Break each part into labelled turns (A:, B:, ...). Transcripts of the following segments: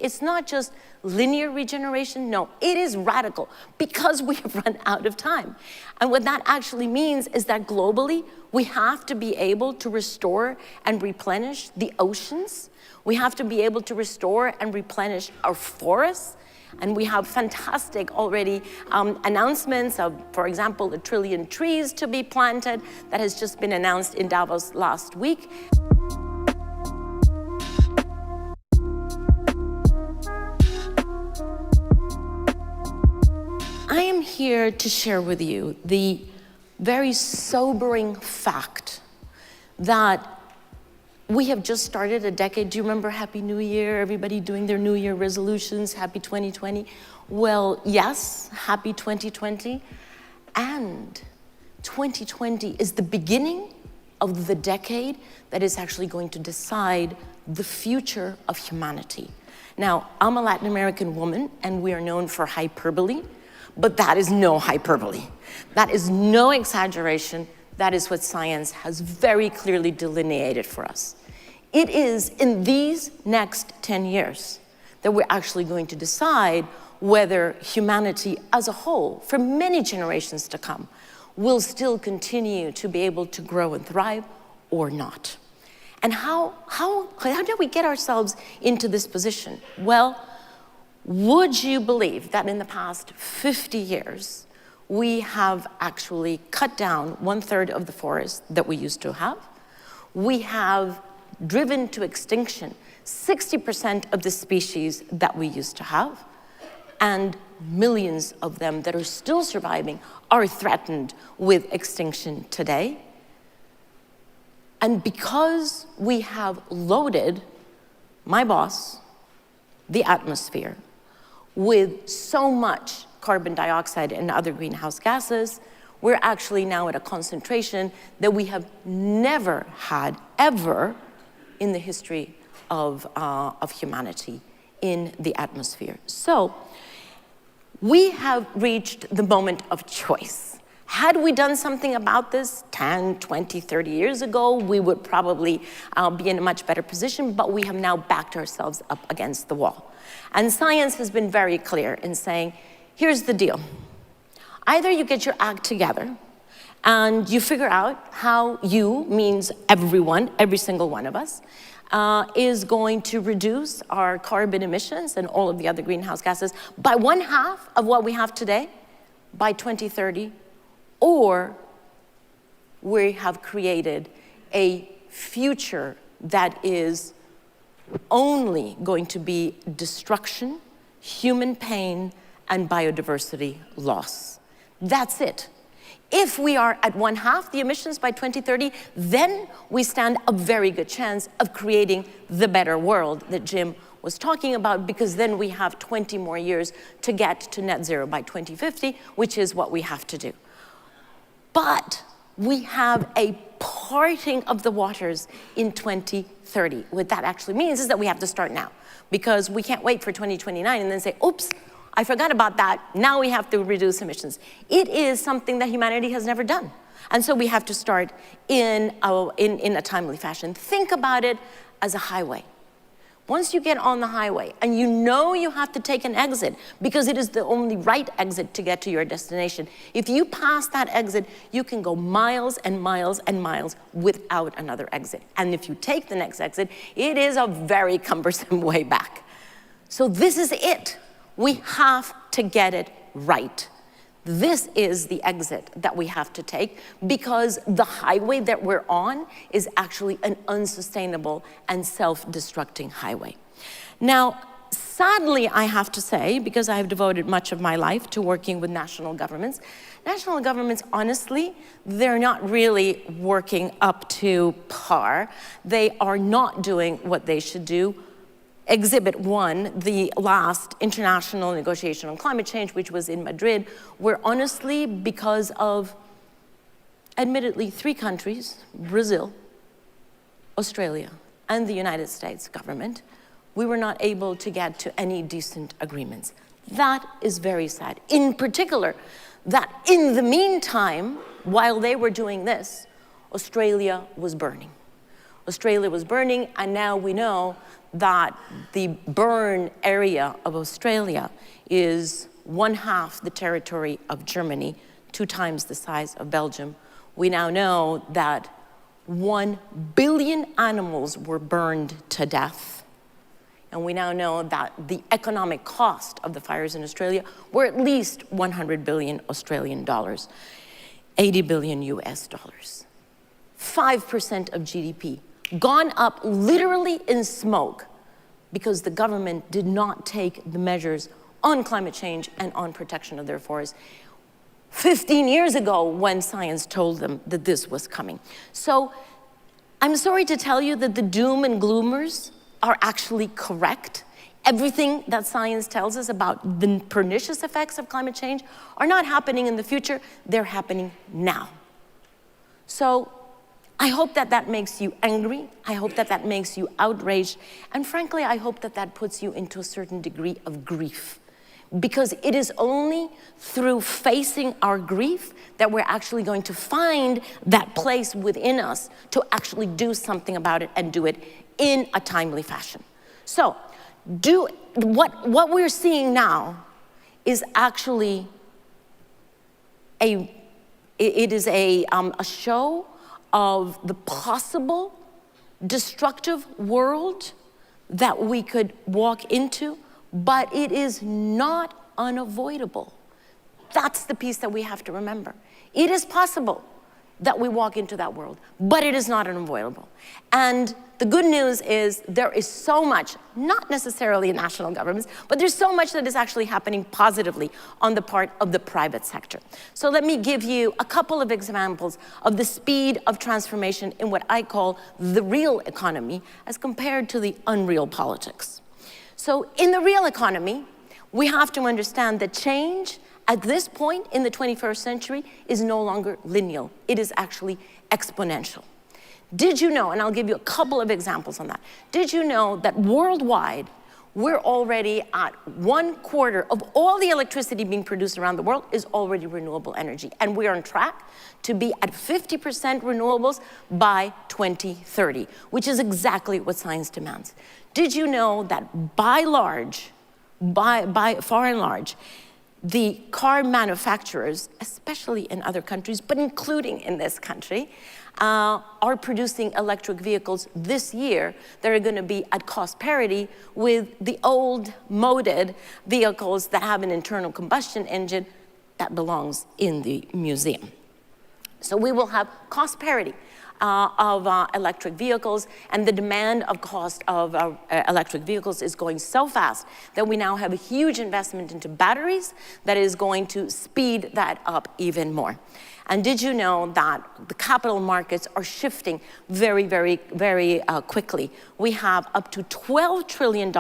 A: It's not just linear regeneration, no, it is radical because we have run out of time. And what that actually means is that globally, we have to be able to restore and replenish the oceans. We have to be able to restore and replenish our forests. And we have fantastic already announcements of, for example, 1 trillion trees to be planted. That has just been announced in Davos last week. I am here to share with you the very sobering fact that we have just started a decade. Do you remember Happy New Year? Everybody doing their New Year resolutions, Happy 2020. Well, yes, Happy 2020. And 2020 is the beginning of the decade that is actually going to decide the future of humanity. Now, I'm a Latin American woman, and we are known for hyperbole, but that is no hyperbole. That is no exaggeration. That is what science has very clearly delineated for us. It is in these next 10 years that we're actually going to decide whether humanity as a whole, for many generations to come, will still continue to be able to grow and thrive or not. And how did we get ourselves into this position? Well, would you believe that in the past 50 years, we have actually cut down 1/3 of the forest that we used to have? We have driven to extinction 60% of the species that we used to have, and millions of them that are still surviving are threatened with extinction today. And because we have loaded my boss, the atmosphere, with so much carbon dioxide and other greenhouse gases, we're actually now at a concentration that we have never had, ever, in the history of humanity in the atmosphere. So we have reached the moment of choice. Had we done something about this 10, 20, 30 years ago, we would probably be in a much better position, but we have now backed ourselves up against the wall. And science has been very clear in saying, here's the deal. Either you get your act together and you figure out how you, means everyone, every single one of us, is going to reduce our carbon emissions and all of the other greenhouse gases by 1/2 of what we have today by 2030, or we have created a future that is only going to be destruction, human pain, and biodiversity loss. That's it. If we are at 1/2 the emissions by 2030, then we stand a very good chance of creating the better world that Jim was talking about, because then we have 20 more years to get to net zero by 2050, which is what we have to do. But we have a parting of the waters in 2030. What that actually means is that we have to start now, because we can't wait for 2029 and then say, oops, I forgot about that, now we have to reduce emissions. It is something that humanity has never done. And so we have to start in a timely fashion. Think about it as a highway. Once you get on the highway and you know you have to take an exit because it is the only right exit to get to your destination, if you pass that exit, you can go miles and miles and miles without another exit. And if you take the next exit, it is a very cumbersome way back. So this is it. We have to get it right. This is the exit that we have to take, because the highway that we're on is actually an unsustainable and self-destructing highway. Now, sadly, I have to say, because I have devoted much of my life to working with national governments, honestly, they're not really working up to par. They are not doing what they should do. Exhibit 1, the last international negotiation on climate change, which was in Madrid, where honestly, because of admittedly 3 countries, Brazil, Australia, and the United States government, we were not able to get to any decent agreements. That is very sad. In particular, that in the meantime, while they were doing this, Australia was burning. Australia was burning, and now we know that the burn area of Australia is 1/2 the territory of Germany, 2 times the size of Belgium. We now know that 1 billion animals were burned to death. And we now know that the economic cost of the fires in Australia were at least 100 billion Australian dollars, 80 billion US dollars. 5% of GDP gone up literally in smoke because the government did not take the measures on climate change and on protection of their forests 15 years ago when science told them that this was coming. So I'm sorry to tell you that the doom and gloomers are actually correct. Everything that science tells us about the pernicious effects of climate change are not happening in the future, they're happening now. So I hope that that makes you angry. I hope that that makes you outraged. And frankly, I hope that that puts you into a certain degree of grief. Because it is only through facing our grief that we're actually going to find that place within us to actually do something about it and do it in a timely fashion. So, what we're seeing now is actually a show of the possible destructive world that we could walk into, but it is not unavoidable. That's the piece that we have to remember. It is possible that we walk into that world, but it is not unavoidable. And the good news is there is so much, not necessarily in national governments, but there's so much that is actually happening positively on the part of the private sector. So let me give you a couple of examples of the speed of transformation in what I call the real economy as compared to the unreal politics. So in the real economy, we have to understand that change at this point in the 21st century is no longer linear. It is actually exponential. Did you know, and I'll give you a couple of examples on that. Did you know that worldwide, we're already at 1/4 of all the electricity being produced around the world is already renewable energy. And we're on track to be at 50% renewables by 2030, which is exactly what science demands. Did you know that by far and large, the car manufacturers, especially in other countries, but including in this country, are producing electric vehicles this year that are going to be at cost parity with the old moded vehicles that have an internal combustion engine that belongs in the museum. So we will have cost parity of electric vehicles, and the demand of cost of electric vehicles is going so fast that we now have a huge investment into batteries that is going to speed that up even more. And did you know that the capital markets are shifting very, very, very quickly? We have up to $12 trillion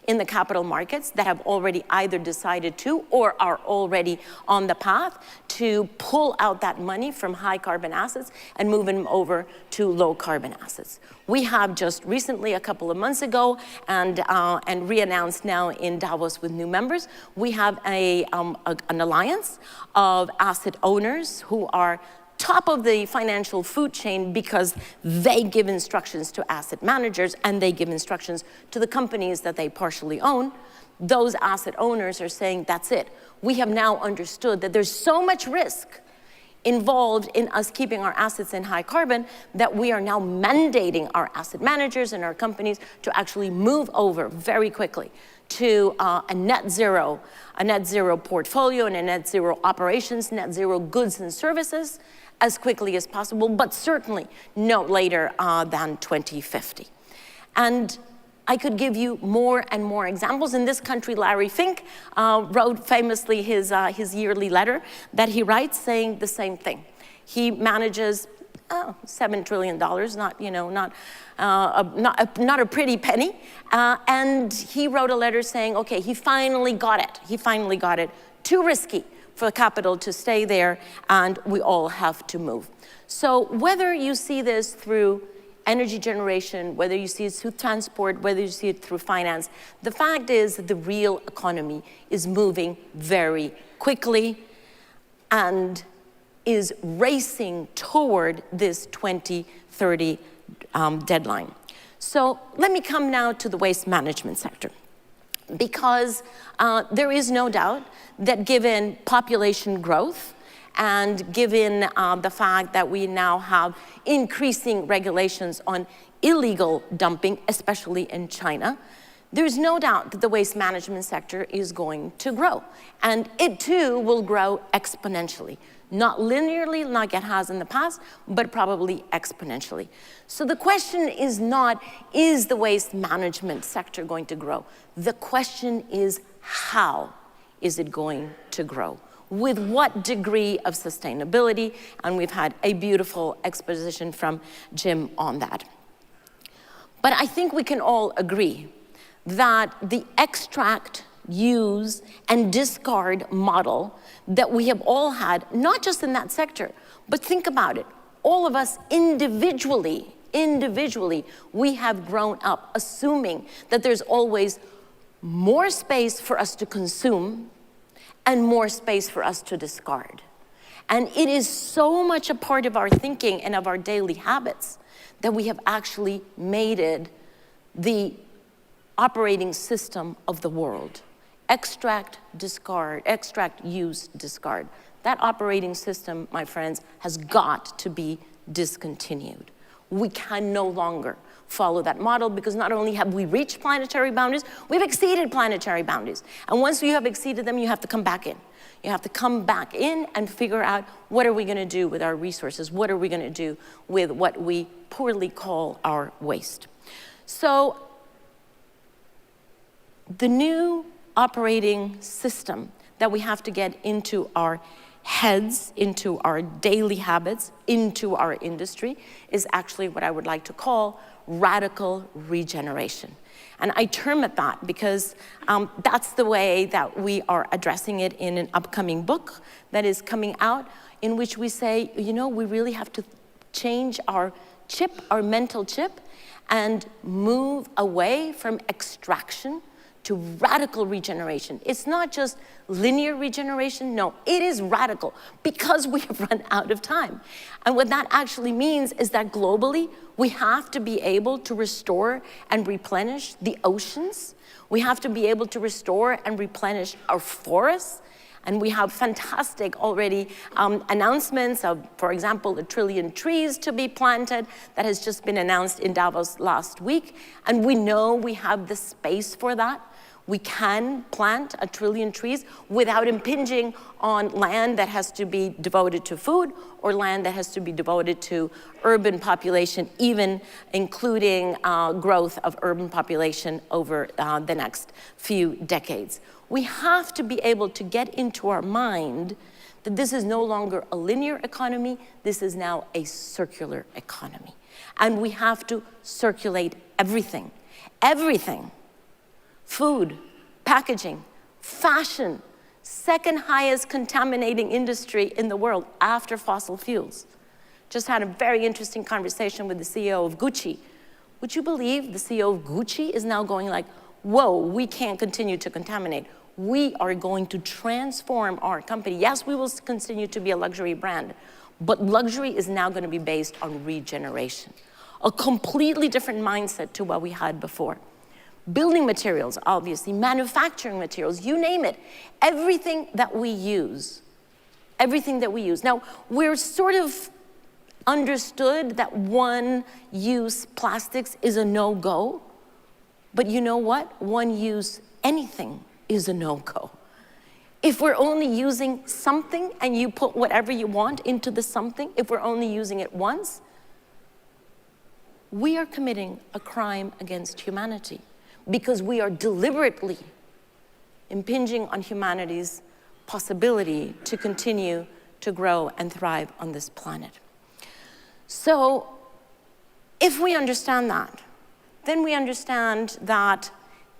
A: in the capital markets that have already either decided to or are already on the path to pull out that money from high carbon assets and move them over to low carbon assets. We have just recently, a couple of months ago, and re-announced now in Davos with new members, we have an alliance of asset owners who are top of the financial food chain because they give instructions to asset managers and they give instructions to the companies that they partially own. Those asset owners are saying, that's it. We have now understood that there's so much risk involved in us keeping our assets in high carbon that we are now mandating our asset managers and our companies to actually move over very quickly to a net zero portfolio and a net zero operations, net zero goods and services as quickly as possible, but certainly no later than 2050. And I could give you more and more examples. In this country, Larry Fink wrote famously his yearly letter that he writes saying the same thing. He manages $7 trillion, not a pretty penny. And he wrote a letter saying, okay, he finally got it. He finally got it. Too risky for capital to stay there, and we all have to move. So whether you see this through energy generation, whether you see it through transport, whether you see it through finance, the fact is that the real economy is moving very quickly and is racing toward this 2030 deadline. So let me come now to the waste management sector, because there is no doubt that given population growth and given the fact that we now have increasing regulations on illegal dumping, especially in China, there's no doubt that the waste management sector is going to grow. And it too will grow exponentially. Not linearly like it has in the past, but probably exponentially. So the question is not, is the waste management sector going to grow? The question is, how is it going to grow? With what degree of sustainability? And we've had a beautiful exposition from Jim on that. But I think we can all agree that the extract, use, and discard model that we have all had, not just in that sector, but think about it, all of us individually, we have grown up assuming that there's always more space for us to consume and more space for us to discard. And it is so much a part of our thinking and of our daily habits that we have actually made it the operating system of the world. Extract, discard, extract, use, discard. That operating system, my friends, has got to be discontinued. We can no longer follow that model, because not only have we reached planetary boundaries, we've exceeded planetary boundaries. And once you have exceeded them, you have to come back in. You have to come back in and figure out, what are we going to do with our resources? What are we going to do with what we poorly call our waste? So the new operating system that we have to get into our heads, into our daily habits, into our industry, is actually what I would like to call radical regeneration. And I term it that because that's the way that we are addressing it in an upcoming book that is coming out, in which we say, you know, we really have to change our chip, our mental chip, and move away from extraction to radical regeneration. It's not just linear regeneration, no, it is radical, because we have run out of time. And what that actually means is that globally, we have to be able to restore and replenish the oceans. We have to be able to restore and replenish our forests. And we have fantastic already announcements of, for example, 1 trillion trees to be planted. That has just been announced in Davos last week. And we know we have the space for that. We can plant 1 trillion trees without impinging on land that has to be devoted to food, or land that has to be devoted to urban population, even including growth of urban population over the next few decades. We have to be able to get into our mind that this is no longer a linear economy, this is now a circular economy. And we have to circulate everything, everything. Food, packaging, fashion, second highest contaminating industry in the world after fossil fuels. Just had a very interesting conversation with the CEO of Gucci. Would you believe the CEO of Gucci is now going like, whoa, we can't continue to contaminate. We are going to transform our company. Yes, we will continue to be a luxury brand, but luxury is now going to be based on regeneration. A completely different mindset to what we had before. Building materials, obviously, manufacturing materials, you name it. Everything that we use, everything that we use. Now, we're sort of understood that one-use plastics is a no-go, but you know what? One-use anything is a no-go. If we're only using something and you put whatever you want into the something, if we're only using it once, we are committing a crime against humanity, because we are deliberately impinging on humanity's possibility to continue to grow and thrive on this planet. So if we understand that, then we understand that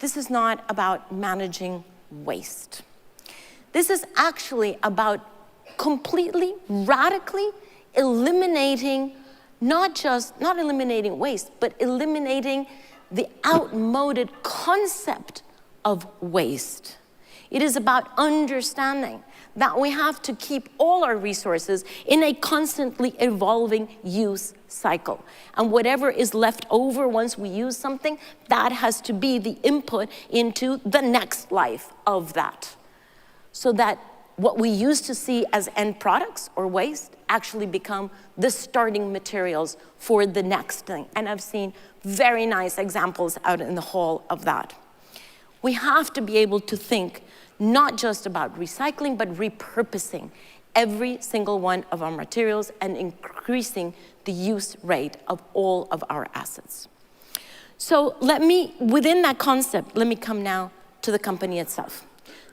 A: this is not about managing waste. This is actually about completely, radically eliminating, not eliminating waste, but eliminating the outmoded concept of waste. It is about understanding that we have to keep all our resources in a constantly evolving use cycle. And whatever is left over once we use something, that has to be the input into the next life of that. So that what we used to see as end products or waste actually become the starting materials for the next thing. And I've seen very nice examples out in the hall of that. We have to be able to think not just about recycling, but repurposing every single one of our materials and increasing the use rate of all of our assets. So within that concept, let me come now to the company itself,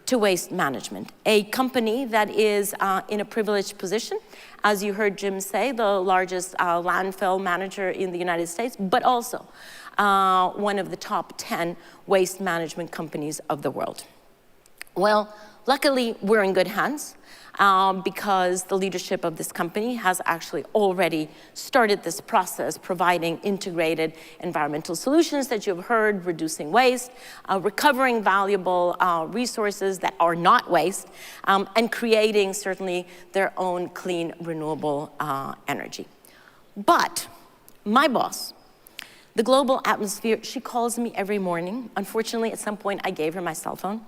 A: to Waste Management, a company that is in a privileged position, as you heard Jim say, the largest landfill manager in the United States, but also one of the top 10 waste management companies of the world. Well, luckily, we're in good hands because the leadership of this company has actually already started this process, providing integrated environmental solutions that you've heard, reducing waste, recovering valuable resources that are not waste, and creating certainly their own clean, renewable energy. But my boss, the global atmosphere, she calls me every morning. Unfortunately, at some point, I gave her my cell phone.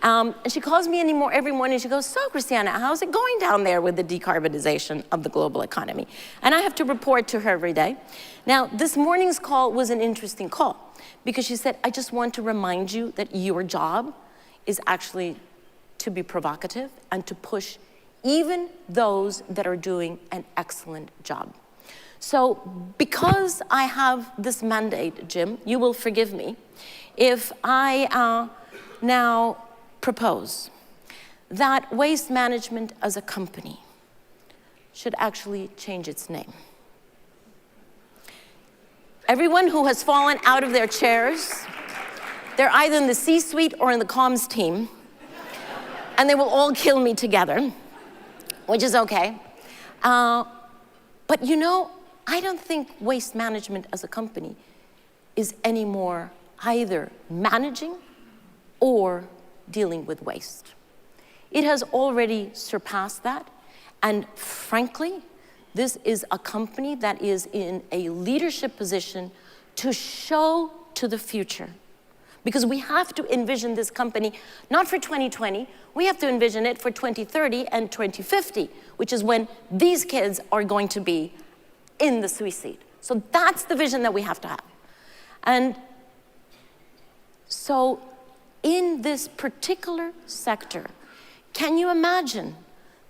A: And she calls me every morning, she goes, so Christiana, how's it going down there with the decarbonization of the global economy? And I have to report to her every day. Now, this morning's call was an interesting call because she said, I just want to remind you that your job is actually to be provocative and to push even those that are doing an excellent job. So because I have this mandate, Jim, you will forgive me if I now propose that Waste Management as a company should actually change its name. Everyone who has fallen out of their chairs, they're either in the C-suite or in the comms team, and they will all kill me together, which is okay. But you know, I don't think Waste Management as a company is anymore either managing or dealing with waste. It has already surpassed that, and frankly, this is a company that is in a leadership position to show to the future. Because we have to envision this company, not for 2020, we have to envision it for 2030 and 2050, which is when these kids are going to be in the suicide. So that's the vision that we have to have. And so in this particular sector, can you imagine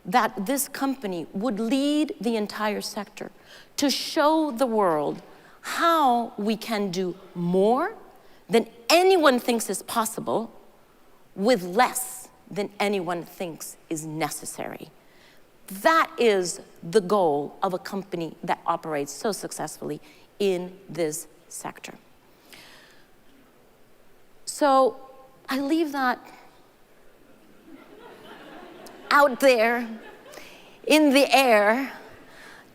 A: that this company would lead the entire sector to show the world how we can do more than anyone thinks is possible with less than anyone thinks is necessary? That is the goal of a company that operates so successfully in this sector. So I leave that out there in the air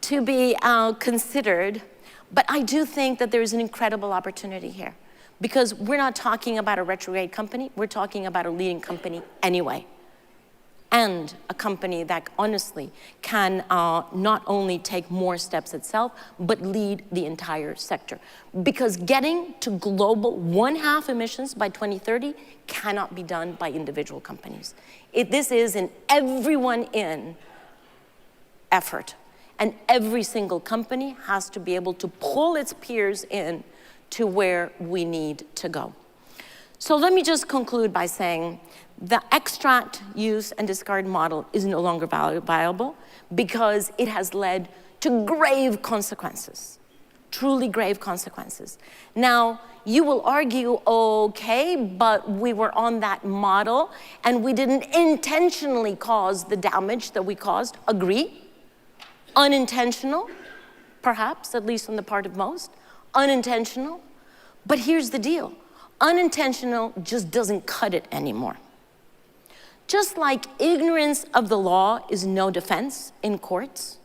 A: to be considered, but I do think that there is an incredible opportunity here because we're not talking about a retrograde company, we're talking about a leading company anyway. And a company that honestly can not only take more steps itself, but lead the entire sector. Because getting to global 1/2 emissions by 2030 cannot be done by individual companies. This is an everyone in effort. And every single company has to be able to pull its peers in to where we need to go. So let me just conclude by saying the extract, use, and discard model is no longer viable because it has led to grave consequences, truly grave consequences. Now, you will argue, okay, but we were on that model and we didn't intentionally cause the damage that we caused. Agree. Unintentional, perhaps, at least on the part of most. Unintentional. But here's the deal. Unintentional just doesn't cut it anymore. Just like ignorance of the law is no defense in courts,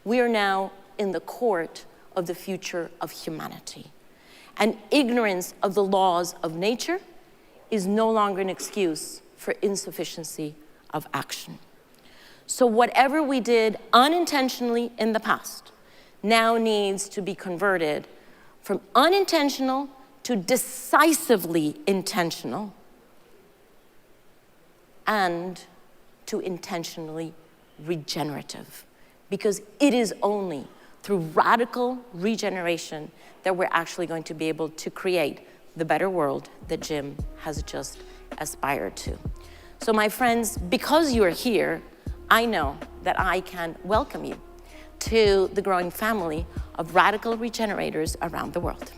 A: we are now in the court of the future of humanity. And ignorance of the laws of nature is no longer an excuse for insufficiency of action. So whatever we did unintentionally in the past now needs to be converted from unintentional to decisively intentional, and to intentionally regenerative. Because it is only through radical regeneration that we're actually going to be able to create the better world that Jim has just aspired to. So my friends, because you are here, I know that I can welcome you to the growing family of radical regenerators around the world.